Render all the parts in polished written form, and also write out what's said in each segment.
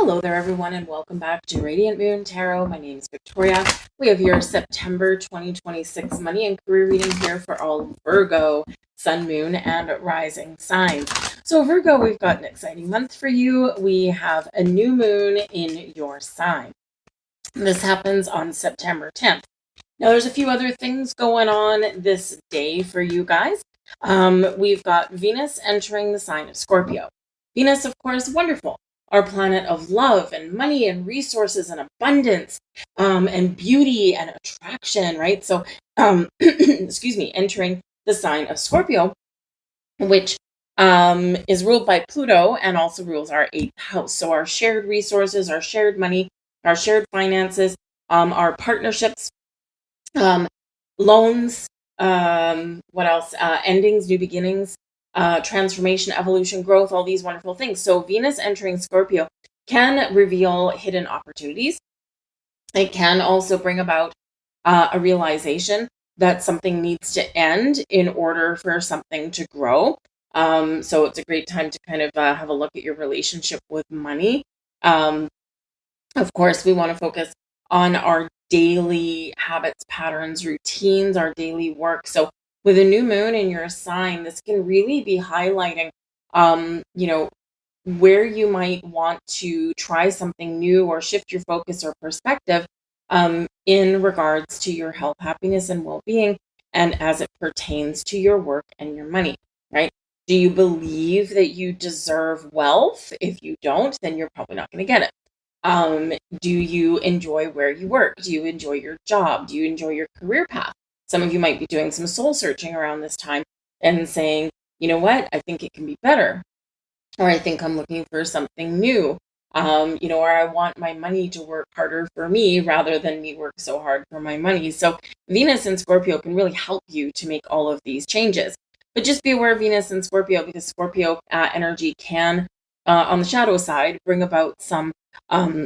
Hello there, everyone, and welcome back to Radiant Moon Tarot. My name is Victoria. We have your September 2026 money and career reading here for all Virgo, Sun, Moon, and Rising signs. So, Virgo, we've got an exciting month for you. We have a new moon in your sign. This happens on September 10th. Now, there's a few other things going on this day for you guys. We've got Venus entering the sign of Scorpio. Venus, of course, wonderful. Our planet of love and money and resources and abundance and beauty and attraction, right? So, excuse me, entering the sign of Scorpio, which is ruled by Pluto and also rules our 8th house. So, our shared resources, our shared money, our shared finances, our partnerships, loans, what else? Endings, new beginnings, transformation, evolution, growth, all these wonderful things. So Venus entering Scorpio can reveal hidden opportunities. It can also bring about a realization that something needs to end in order for something to grow. So it's a great time to kind of have a look at your relationship with money. Of course, we want to focus on our daily habits, patterns, routines, our daily work. So with a new moon in your sign, this can really be highlighting, where you might want to try something new or shift your focus or perspective in regards to your health, happiness, and well-being, and as it pertains to your work and your money, right? Do you believe that you deserve wealth? If you don't, then you're probably not going to get it. Do you enjoy where you work? Do you enjoy your job? Do you enjoy your career path? Some of you might be doing some soul searching around this time and saying, you know what, I think it can be better. Or I think I'm looking for something new. Or I want my money to work harder for me rather than me work so hard for my money. So Venus and Scorpio can really help you to make all of these changes. But just be aware of Venus and Scorpio, because Scorpio energy can, on the shadow side, bring about some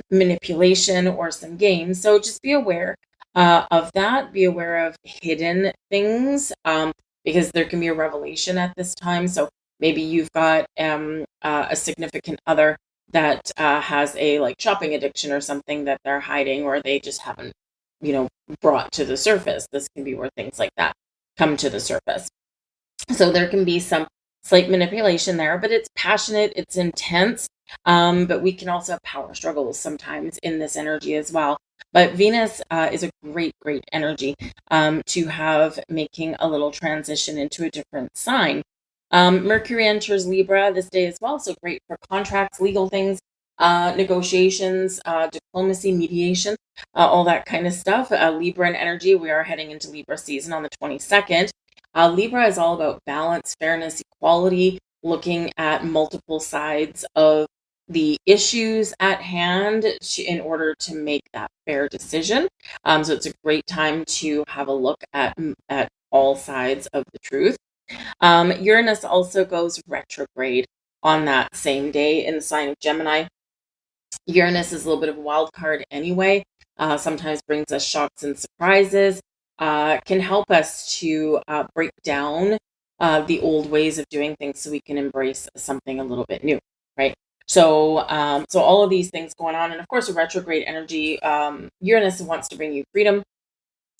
manipulation or some games. So just be aware of that. Be aware of hidden things, because there can be a revelation at this time. So maybe you've got a significant other that has a shopping addiction or something that they're hiding, or they just haven't, brought to the surface. This can be where things like that come to the surface. So there can be some slight manipulation there, but it's passionate, it's intense. But we can also have power struggles sometimes in this energy as well. But Venus is a great, great energy to have making a little transition into a different sign. Mercury enters Libra this day as well, so great for contracts, legal things, negotiations, diplomacy, mediation, all that kind of stuff. Libra energy, we are heading into Libra season on the 22nd. Libra is all about balance, fairness, equality, looking at multiple sides of the issues at hand in order to make that fair decision. So it's a great time to have a look at all sides of the truth. Uranus also goes retrograde on that same day in the sign of Gemini. Uranus is a little bit of a wild card anyway. Sometimes brings us shocks and surprises. Can help us to break down the old ways of doing things so we can embrace something a little bit new, right? So all of these things going on, and of course, a retrograde energy, Uranus wants to bring you freedom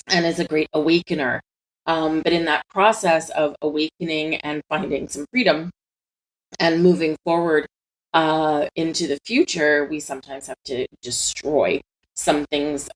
and is a great awakener. But in that process of awakening and finding some freedom and moving forward into the future, we sometimes have to destroy some things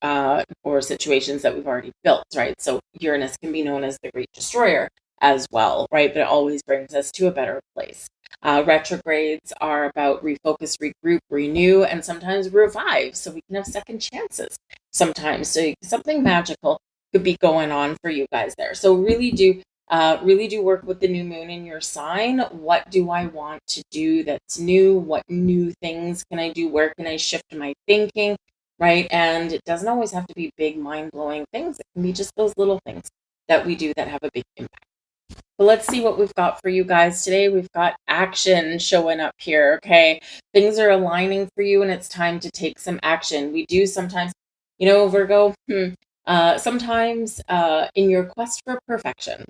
or situations that we've already built, right? So Uranus can be known as the great destroyer as well, right? But it always brings us to a better place. Retrogrades are about refocus, regroup, renew, and sometimes revive, so we can have second chances sometimes. So something magical could be going on for you guys there. So really do work with the new moon in your sign. What do I want to do that's new? What new things can I do? Where can I shift my thinking? Right? And it doesn't always have to be big, mind-blowing things. It can be just those little things that we do that have a big impact. But let's see what we've got for you guys today. We've got action showing up here, okay? Things are aligning for you and it's time to take some action. We do sometimes, Virgo, sometimes in your quest for perfection,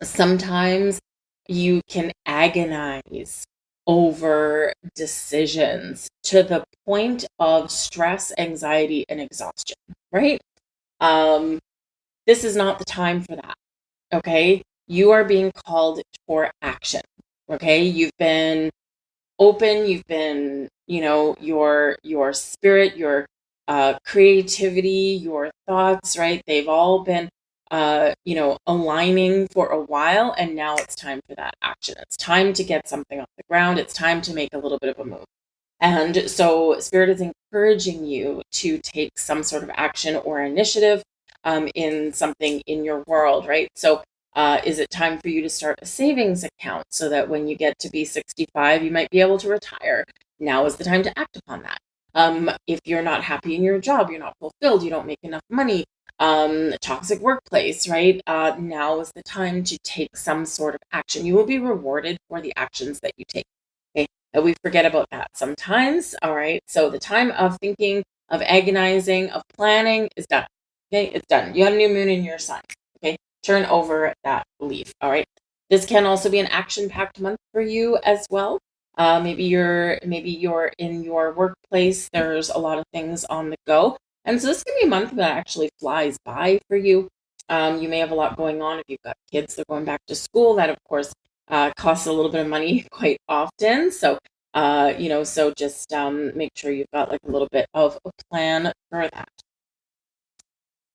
sometimes you can agonize over decisions to the point of stress, anxiety, and exhaustion, right? This is not the time for that. Okay. You are being called for action. Okay. You've been open. You've been, your spirit, your creativity, your thoughts, right? They've all been, aligning for a while. And now it's time for that action. It's time to get something off the ground. It's time to make a little bit of a move. And so Spirit is encouraging you to take some sort of action or initiative in something in your world, right? So is it time for you to start a savings account so that when you get to be 65, you might be able to retire? Now is the time to act upon that. If you're not happy in your job, you're not fulfilled, you don't make enough money, toxic workplace, right? Now is the time to take some sort of action. You will be rewarded for the actions that you take. Okay. And we forget about that sometimes. All right. So the time of thinking, of agonizing, of planning is done. Okay. It's done. You have a new moon in your sign. Okay. Turn over that leaf. All right. This can also be an action-packed month for you as well. Maybe you're in your workplace. There's a lot of things on the go. And so this can be a month that actually flies by for you. You may have a lot going on. If you've got kids, they're going back to school. That, of course, costs a little bit of money quite often. So, so just make sure you've got like a little bit of a plan for that.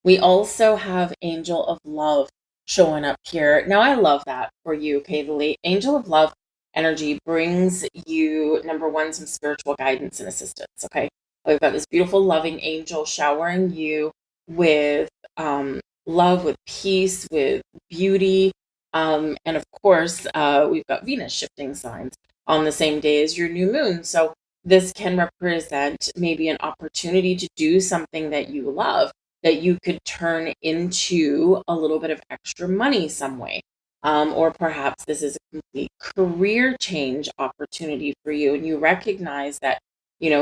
We also have Angel of Love showing up here. Now, I love that for you, okay? The Angel of Love energy brings you, number one, some spiritual guidance and assistance, okay? We've got this beautiful, loving angel showering you with love, with peace, with beauty. And of course, we've got Venus shifting signs on the same day as your new moon. So this can represent maybe an opportunity to do something that you love, that you could turn into a little bit of extra money some way. Or perhaps this is a complete career change opportunity for you. And you recognize that,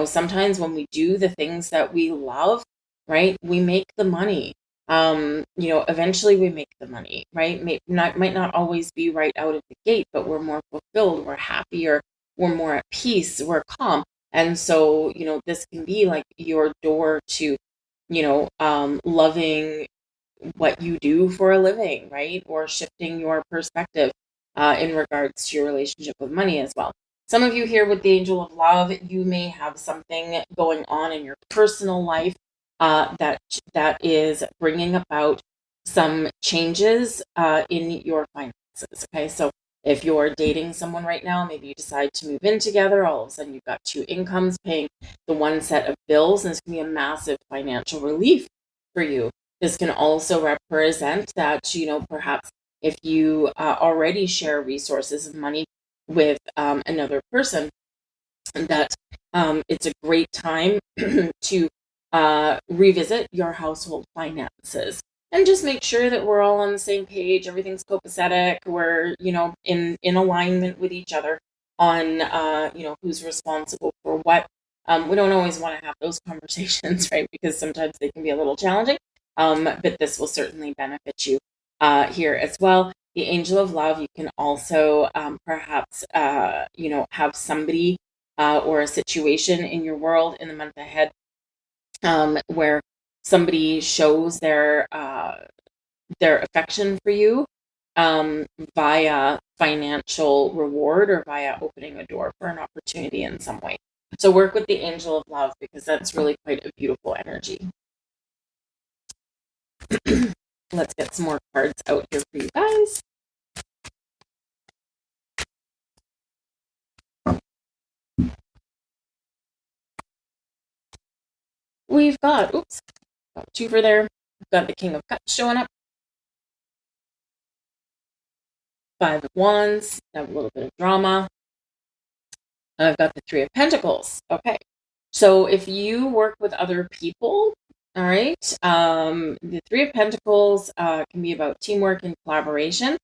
sometimes when we do the things that we love, right, we make the money. Eventually we make the money, right? Might not always be right out of the gate, but we're more fulfilled, we're happier, we're more at peace, we're calm. And so, this can be like your door to, loving what you do for a living, right? Or shifting your perspective in regards to your relationship with money as well. Some of you here with the Angel of Love, you may have something going on in your personal life that is bringing about some changes in your finances. Okay, so if you're dating someone right now, maybe you decide to move in together, all of a sudden you've got two incomes paying the one set of bills, and it's going to be a massive financial relief for you. This can also represent that, perhaps if you already share resources of money with another person, that it's a great time to revisit your household finances and just make sure that we're all on the same page. Everything's copacetic. We're, in alignment with each other on, who's responsible for what. We don't always want to have those conversations, right? Because sometimes they can be a little challenging. But this will certainly benefit you here as well. The Angel of Love, you can also perhaps, have somebody or a situation in your world in the month ahead where somebody shows their affection for you via financial reward or via opening a door for an opportunity in some way. So work with the Angel of Love, because that's really quite a beautiful energy. Let's get some more cards out here for you guys. We've got, got two for there. We've got the King of Cups showing up. Five of Wands, have a little bit of drama. I've got the Three of Pentacles. Okay. So if you work with other people, all right, the Three of Pentacles can be about teamwork and collaboration,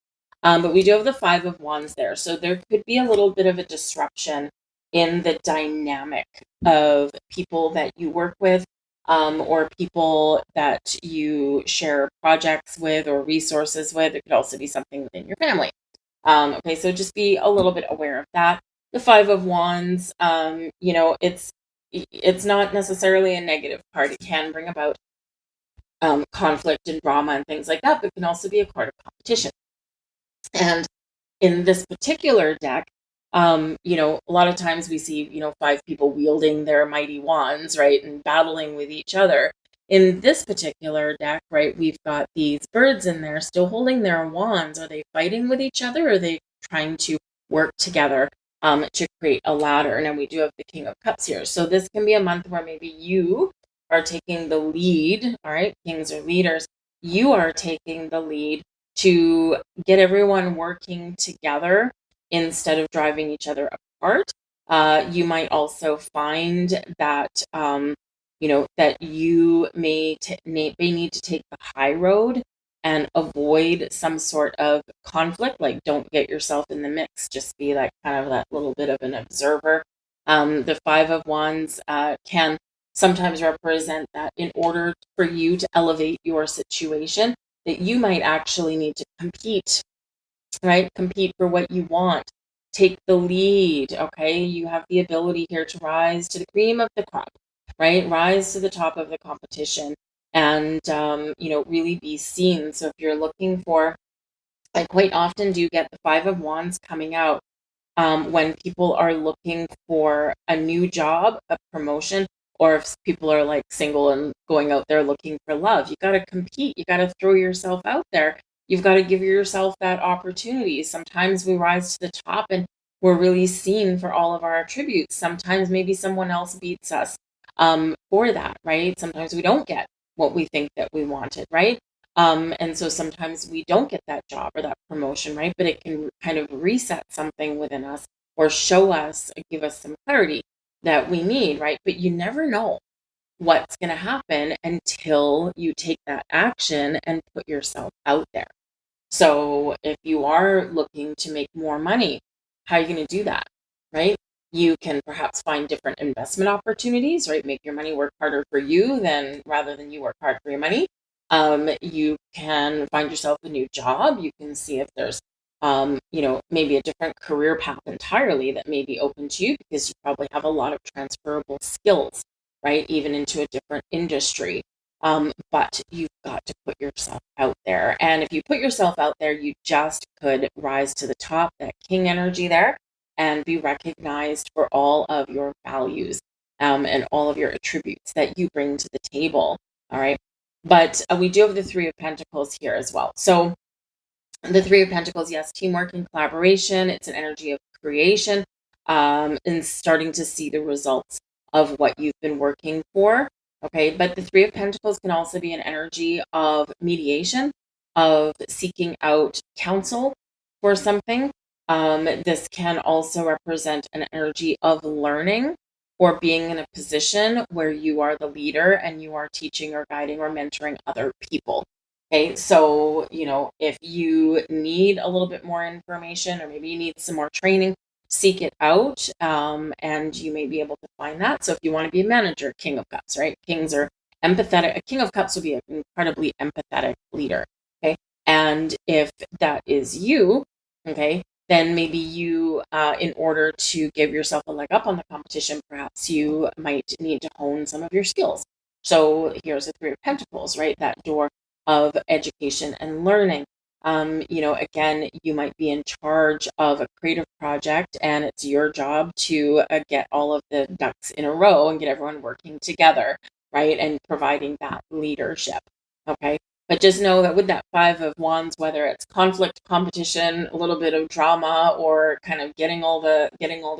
but we do have the Five of Wands there. So there could be a little bit of a disruption in the dynamic of people that you work with, or people that you share projects with or resources with. It could also be something within your family. Okay, so just be a little bit aware of that. the Five of Wands, it's not necessarily a negative card. It can bring about conflict and drama and things like that, but it can also be a card of competition. And in this particular deck, a lot of times we see, five people wielding their mighty wands, right, and battling with each other. In this particular deck, right, we've got these birds in there still holding their wands. Are they fighting with each other, or are they trying to work together to create a ladder? And then we do have the King of Cups here. So this can be a month where maybe you are taking the lead, all right? Kings are leaders. You are taking the lead to get everyone working together instead of driving each other apart. You might also find that, that you may need to take the high road and avoid some sort of conflict. Like, don't get yourself in the mix. Just be like kind of that little bit of an observer. The Five of Wands can sometimes represent that in order for you to elevate your situation, that you might actually need to compete, right? Compete for what you want. Take the lead, okay? You have the ability here to rise to the cream of the crop, right? Rise to the top of the competition and, really be seen. So if you're looking for, I quite often do get the Five of Wands coming out when people are looking for a new job, a promotion, or if people are like single and going out there looking for love. You got to compete. You got to throw yourself out there. You've got to give yourself that opportunity. Sometimes we rise to the top and we're really seen for all of our attributes. Sometimes maybe someone else beats us for that, right? Sometimes we don't get what we think that we wanted, right? And so sometimes we don't get that job or that promotion, right? But it can kind of reset something within us or show us, give us some clarity that we need, right? But you never know what's going to happen until you take that action and put yourself out there. So if you are looking to make more money, how are you going to do that, right? You can perhaps find different investment opportunities, right? Make your money work harder for you rather than you work hard for your money. You can find yourself a new job. You can see if there's, maybe a different career path entirely that may be open to you because you probably have a lot of transferable skills, right? Even into a different industry. But you've got to put yourself out there. And if you put yourself out there, you just could rise to the top, that king energy there, and be recognized for all of your values and all of your attributes that you bring to the table. All right. But we do have the Three of Pentacles here as well. So the Three of Pentacles, yes, teamwork and collaboration. It's an energy of creation and starting to see the results of what you've been working for. Okay, but the Three of Pentacles can also be an energy of mediation, of seeking out counsel for something. This can also represent an energy of learning or being in a position where you are the leader and you are teaching or guiding or mentoring other people. Okay, so, if you need a little bit more information or maybe you need some more training, seek it out and you may be able to find that. So if you want to be a manager, King of Cups, right? Kings are empathetic. A King of Cups will be an incredibly empathetic leader. Okay, and if that is you, okay, then maybe you, in order to give yourself a leg up on the competition, perhaps you might need to hone some of your skills. So here's the Three of Pentacles, right? That door of education and learning. Again, you might be in charge of a creative project and it's your job to get all of the ducks in a row and get everyone working together, right? And providing that leadership. Okay. But just know that with that Five of Wands, whether it's conflict, competition, a little bit of drama, or kind of getting all the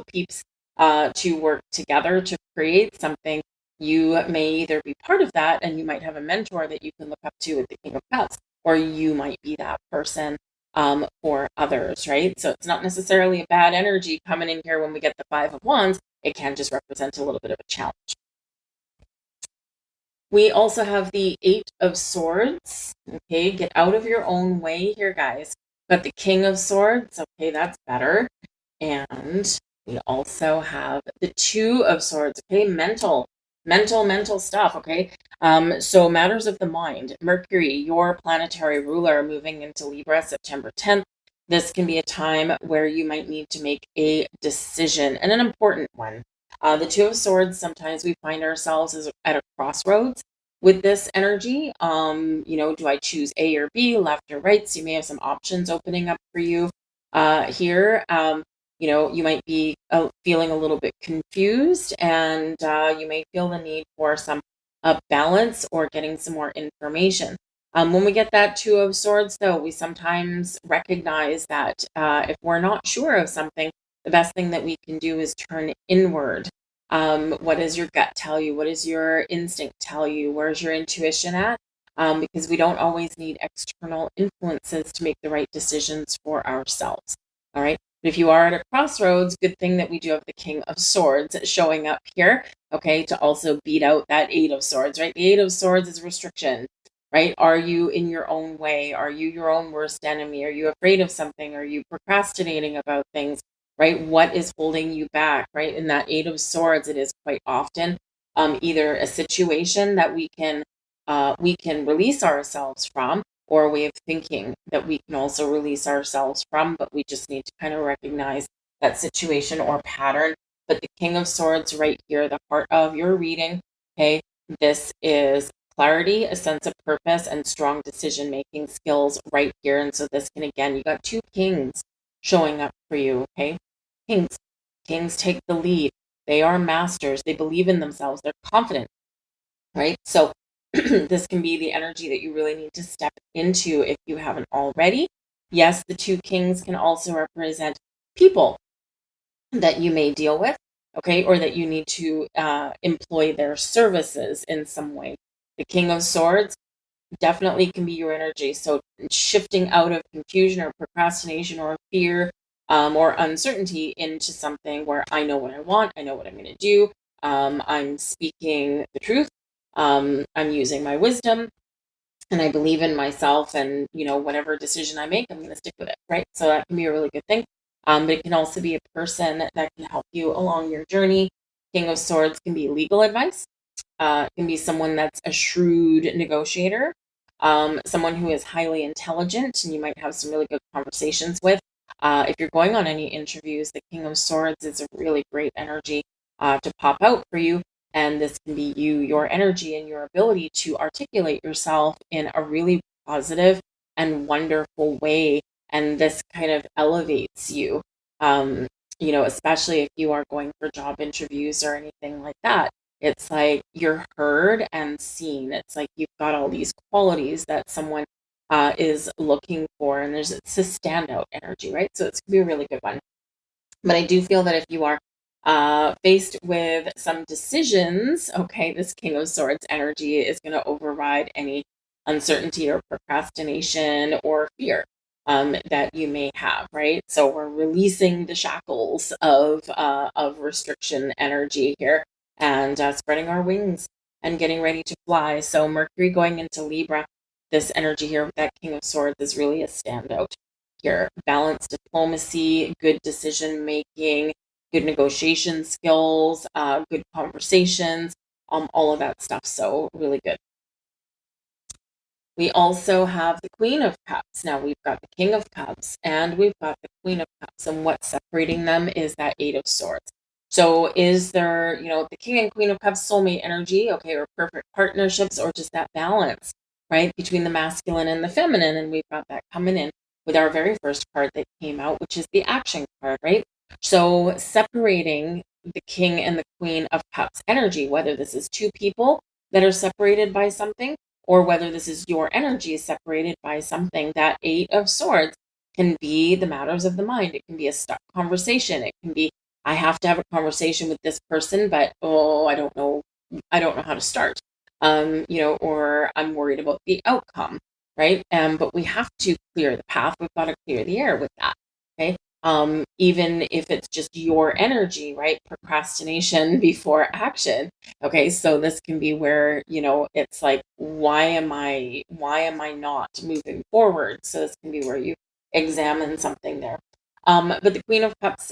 peeps to work together to create something, you may either be part of that and you might have a mentor that you can look up to with the King of Cups, or you might be that person for others, right? So it's not necessarily a bad energy coming in here when we get the Five of Wands. It can just represent a little bit of a challenge. We also have the Eight of Swords. Okay, get out of your own way here, guys. Got the King of Swords. Okay, that's better. And we also have the Two of Swords. Okay, mental stuff. Okay, so matters of the mind. Mercury, your planetary ruler, moving into Libra September 10th. This can be a time where you might need to make a decision, and an important one. The Two of Swords, sometimes we find ourselves at a crossroads with this energy. Do I choose A or B, left or right? So you may have some options opening up for you here. You might be feeling a little bit confused, and you may feel the need for some balance or getting some more information. When we get that Two of Swords, though, we sometimes recognize that if we're not sure of something, the best thing that we can do is turn inward. What does your gut tell you? What does your instinct tell you? Where's your intuition at? Because we don't always need external influences to make the right decisions for ourselves. All right. But if you are at a crossroads, good thing that we do have the King of Swords showing up here, okay, to also beat out that Eight of Swords, right? The Eight of Swords is restriction, right? Are you in your own way? Are you your own worst enemy? Are you afraid of something? Are you procrastinating about things, right? What is holding you back, right? In that Eight of Swords, it is quite often either a situation that we can release ourselves from, or a way of thinking that we can also release ourselves from, but we just need to kind of recognize that situation or pattern. But the King of Swords right here, the heart of your reading, okay, this is clarity, a sense of purpose, and strong decision-making skills right here. And so this can, again, you got two kings showing up for you, okay? Kings take the lead. They are masters. They believe in themselves. They're confident, right? So this can be the energy that you really need to step into if you haven't already. Yes, the two kings can also represent people that you may deal with, okay, or that you need to employ their services in some way. The King of Swords definitely can be your energy. So shifting out of confusion or procrastination or fear or uncertainty into something where I know what I want, I know what I'm going to do, I'm speaking the truth, I'm using my wisdom, and I believe in myself, and whatever decision I make, I'm going to stick with it, right? So that can be a really good thing. But it can also be a person that can help you along your journey. King of Swords can be legal advice. It can be someone that's a shrewd negotiator, someone who is highly intelligent, and you might have some really good conversations with. If you're going on any interviews, the King of Swords is a really great energy to pop out for you. And this can be your energy, and your ability to articulate yourself in a really positive and wonderful way. And this kind of elevates you, especially if you are going for job interviews or anything like that. It's like you're heard and seen. It's like you've got all these qualities that someone is looking for, and it's a standout energy, right? So it's going to be a really good one. But I do feel that if you are faced with some decisions, okay, this King of Swords energy is going to override any uncertainty or procrastination or fear that you may have, right? So we're releasing the shackles of restriction energy here, and spreading our wings and getting ready to fly. So Mercury going into Libra, this energy here with that King of Swords is really a standout here. Balanced diplomacy, good decision making, good negotiation skills, good conversations, all of that stuff. So really good. We also have the Queen of Cups. Now we've got the King of Cups and we've got the Queen of Cups, and what's separating them is that Eight of Swords. So is there, the King and Queen of Cups soulmate energy, okay, or perfect partnerships, or just that balance, right, between the masculine and the feminine? And we've got that coming in with our very first card that came out, which is the Action card, right? So separating the King and the Queen of Cups energy, whether this is two people that are separated by something, or whether this is your energy separated by something, that Eight of Swords can be the matters of the mind. It can be a stuck conversation. It can be, I have to have a conversation with this person, but I don't know how to start. Or I'm worried about the outcome, right? But we have to clear the path. We've got to clear the air with that. Okay. Even if it's just your energy, right? Procrastination before action. Okay, so this can be where, it's like, why am I not moving forward? So this can be where you examine something there. But the Queen of Cups,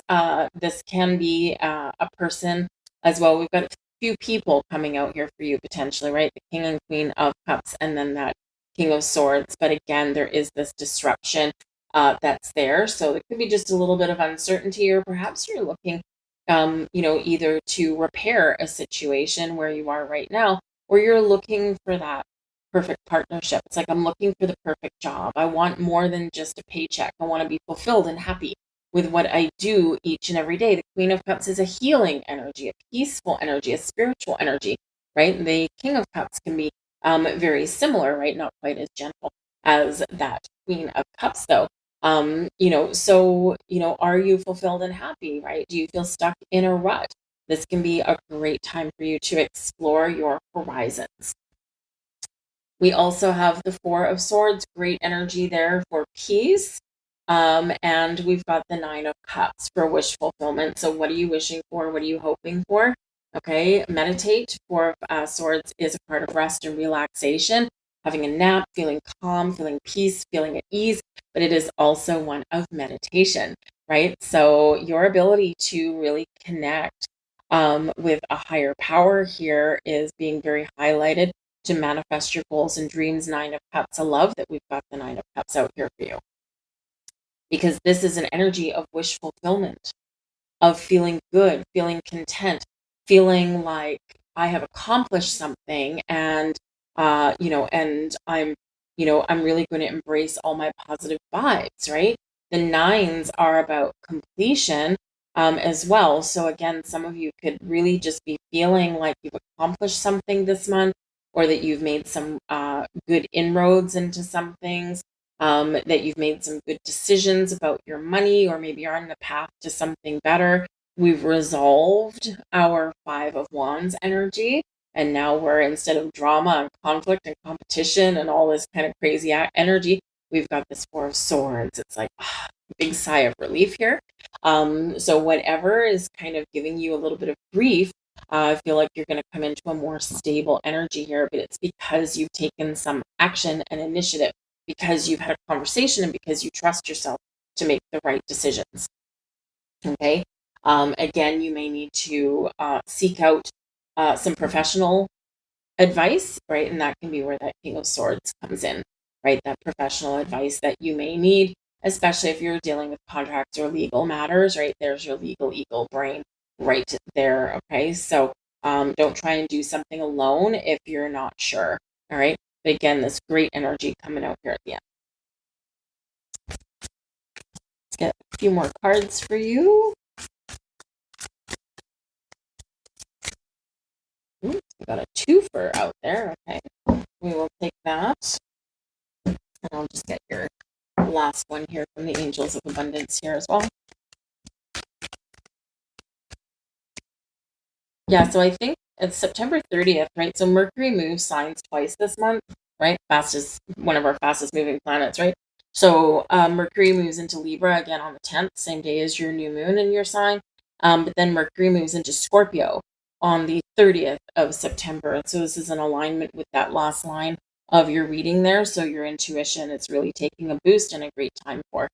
this can be a person as well. We've got a few people coming out here for you potentially, right? The King and Queen of Cups, and then that King of Swords. But again, there is this disruption that's there. So it could be just a little bit of uncertainty, or perhaps you're looking, either to repair a situation where you are right now, or you're looking for that perfect partnership. It's like, I'm looking for the perfect job. I want more than just a paycheck. I want to be fulfilled and happy with what I do each and every day. The Queen of Cups is a healing energy, a peaceful energy, a spiritual energy, right? The King of Cups can be very similar, right? Not quite as gentle as that Queen of Cups, though. Are you fulfilled and happy, right? Do you feel stuck in a rut? This can be a great time for you to explore your horizons. We also have the Four of Swords, great energy there for peace. And we've got the Nine of Cups for wish fulfillment. So what are you wishing for? What are you hoping for? Okay, meditate. Four of Swords is a part of rest and relaxation, having a nap, feeling calm, feeling peace, feeling at ease, but it is also one of meditation, right? So your ability to really connect with a higher power here is being very highlighted to manifest your goals and dreams. Nine of Cups. I love that we've got the Nine of Cups out here for you, because this is an energy of wish fulfillment, of feeling good, feeling content, feeling like I have accomplished something, and I'm really going to embrace all my positive vibes, right? The nines are about completion as well. So again, some of you could really just be feeling like you've accomplished something this month, or that you've made some good inroads into some things, that you've made some good decisions about your money, or maybe you're on the path to something better. We've resolved our Five of Wands energy, and now we're, instead of drama and conflict and competition and all this kind of crazy energy, we've got this Four of Swords. It's like big sigh of relief here. So whatever is kind of giving you a little bit of grief, I feel like you're going to come into a more stable energy here, but it's because you've taken some action and initiative, because you've had a conversation, and because you trust yourself to make the right decisions. Okay. Again, you may need to seek out some professional advice, right? And that can be where that King of Swords comes in, right? That professional advice that you may need, especially if you're dealing with contracts or legal matters, right? There's your legal eagle brain right there. Okay. So don't try and do something alone if you're not sure. All right. But again, this great energy coming out here at the end. Let's get a few more cards for you. Oops, we got a twofer out there. Okay. We will take that. And I'll just get your last one here from the Angels of Abundance here as well. Yeah, so I think it's September 30th, right? So Mercury moves signs twice this month, right? One of our fastest moving planets, right? So Mercury moves into Libra again on the 10th, same day as your new moon in your sign. But then Mercury moves into Scorpio on the 30th of September. And so this is in alignment with that last line of your reading there. So your intuition is really taking a boost, and a great time for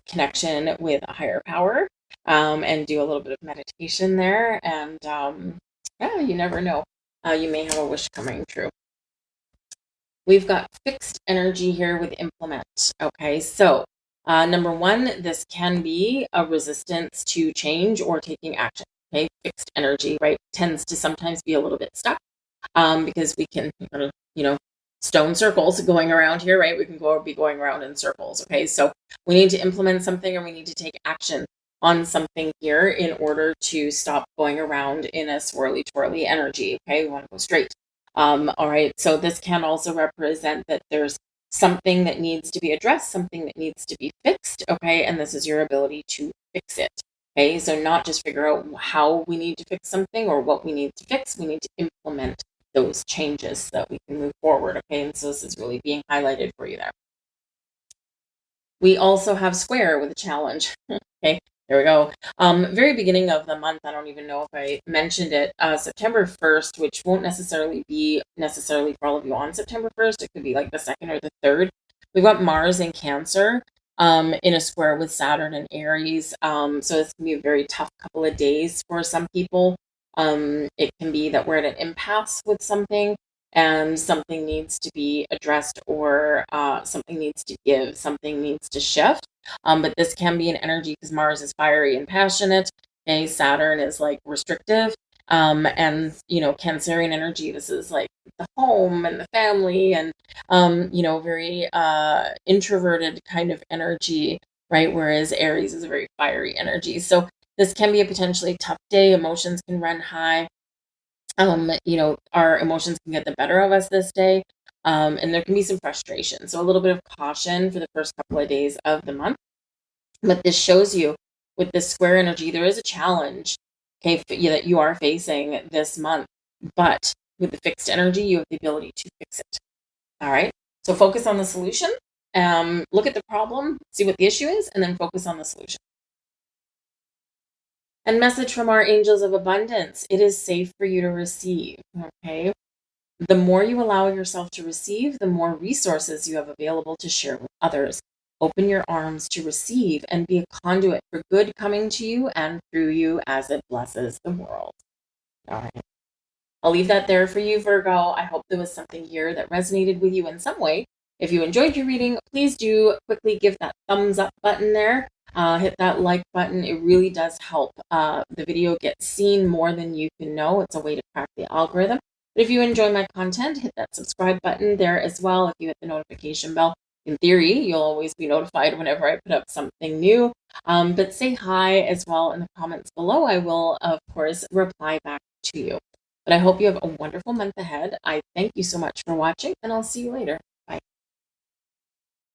connection with a higher power. And do a little bit of meditation there. And yeah, you never know. You may have a wish coming true. We've got fixed energy here with implement. Okay, so number one, this can be a resistance to change or taking action. Okay, fixed energy, right, tends to sometimes be a little bit stuck because we can, stone circles going around here, right? We can be going around in circles. Okay, so we need to implement something, or we need to take action on something here in order to stop going around in a swirly twirly energy. Okay, we want to go straight. All right, so this can also represent that there's something that needs to be addressed, something that needs to be fixed. Okay, and this is your ability to fix it. Okay, so not just figure out how we need to fix something or what we need to fix, we need to implement those changes so that we can move forward. Okay, and so this is really being highlighted for you there. We also have square with a challenge. Okay, there we go. Very beginning of the month, I don't even know if I mentioned it, September 1st, which won't necessarily be for all of you on September 1st. It could be like the 2nd or the 3rd. We've got Mars in Cancer in a square with Saturn and Aries. So this can be a very tough couple of days for some people. It can be that we're at an impasse with something. and something needs to be addressed, or something needs to give, something needs to shift. But this can be an energy because Mars is fiery and passionate. Okay, Saturn is like restrictive. And Cancerian energy, this is like the home and the family, and very introverted kind of energy, right? Whereas Aries is a very fiery energy. So this can be a potentially tough day. Emotions can run high. Our emotions can get the better of us this day. And there can be some frustration. So a little bit of caution for the first couple of days of the month. But this shows you with this square energy, there is a challenge, okay, that you are facing this month. But with the fixed energy, you have the ability to fix it. All right. So focus on the solution. Look at the problem, see what the issue is, and then focus on the solution. And message from our angels of abundance: it is safe for you to receive. Okay. The more you allow yourself to receive, the more resources you have available to share with others. Open your arms to receive and be a conduit for good coming to you and through you as it blesses the world. All right. I'll leave that there for you, Virgo. I hope there was something here that resonated with you in some way. If you enjoyed your reading, please do quickly give that thumbs up button there. Hit that like button. It really does help the video get seen more than you can know. It's a way to crack the algorithm. But if you enjoy my content, hit that subscribe button there as well. If you hit the notification bell, in theory, you'll always be notified whenever I put up something new. But say hi as well in the comments below. I will, of course, reply back to you. But I hope you have a wonderful month ahead. I thank you so much for watching, and I'll see you later.